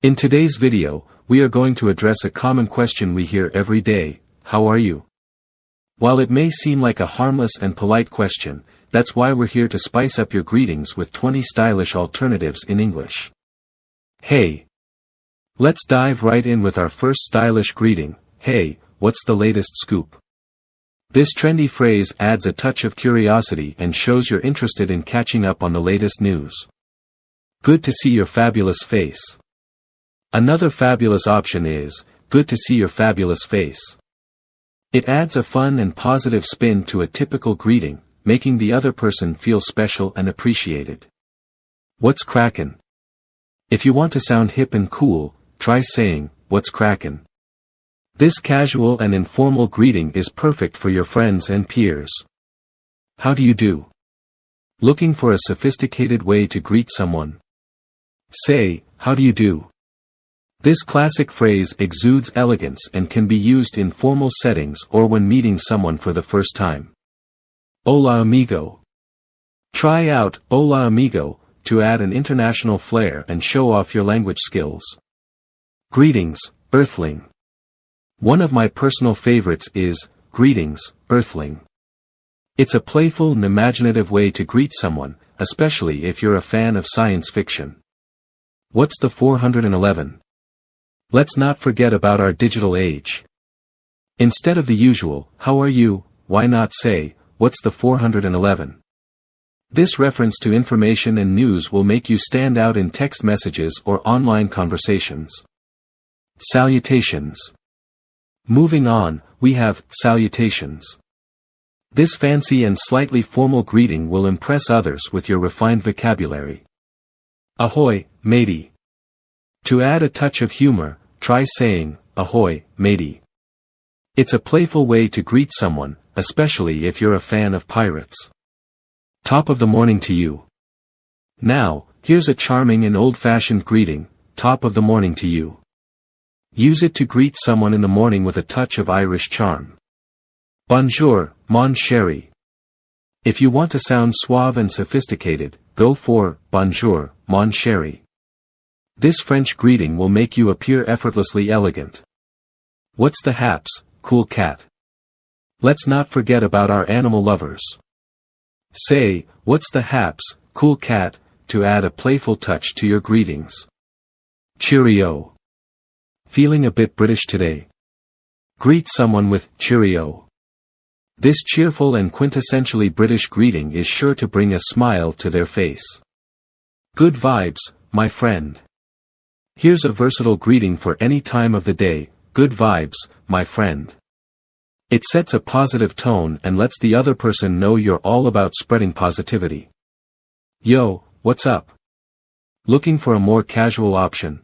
In today's video, we are going to address a common question we hear every day: how are you? While it may seem like a harmless and polite question, that's why we're here to spice up your greetings with 20 stylish alternatives in English. Hey! Let's dive right in with our first stylish greeting: hey, what's the latest scoop? This trendy phrase adds a touch of curiosity and shows you're interested in catching up on the latest news. Good to see your fabulous face. Another fabulous option is, good to see your fabulous face. It adds a fun and positive spin to a typical greeting, making the other person feel special and appreciated. What's crackin'? If you want to sound hip and cool, try saying, what's crackin'? This casual and informal greeting is perfect for your friends and peers. How do you do? Looking for a sophisticated way to greet someone? Say, how do you do? This classic phrase exudes elegance and can be used in formal settings or when meeting someone for the first time. Hola amigo. Try out hola amigo to add an international flair and show off your language skills. Greetings, Earthling. One of my personal favorites is, greetings, Earthling. It's a playful and imaginative way to greet someone, especially if you're a fan of science fiction. What's the 411? Let's not forget about our digital age. Instead of the usual, how are you, why not say, what's the 411? This reference to information and news will make you stand out in text messages or online conversations. Salutations. Moving on, we have salutations. This fancy and slightly formal greeting will impress others with your refined vocabulary. Ahoy, matey. To add a touch of humor, try saying, ahoy, matey. It's a playful way to greet someone, especially if you're a fan of pirates. Top of the morning to you. Now, here's a charming and old-fashioned greeting: top of the morning to you. Use it to greet someone in the morning with a touch of Irish charm. Bonjour, mon chéri. If you want to sound suave and sophisticated, go for bonjour, mon chéri. This French greeting will make you appear effortlessly elegant. What's the haps, cool cat? Let's not forget about our animal lovers. Say, what's the haps, cool cat, to add a playful touch to your greetings. Cheerio. Feeling a bit British today? Greet someone with cheerio. This cheerful and quintessentially British greeting is sure to bring a smile to their face. Good vibes, my friend. Here's a versatile greeting for any time of the day: good vibes, my friend. It sets a positive tone and lets the other person know you're all about spreading positivity. Yo, what's up? Looking for a more casual option?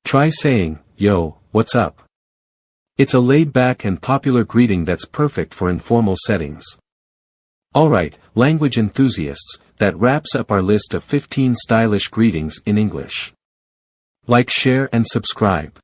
Try saying, yo, what's up? It's a laid-back and popular greeting that's perfect for informal settings. Alright, language enthusiasts, that wraps up our list of 15 stylish greetings in English. Like, share and subscribe.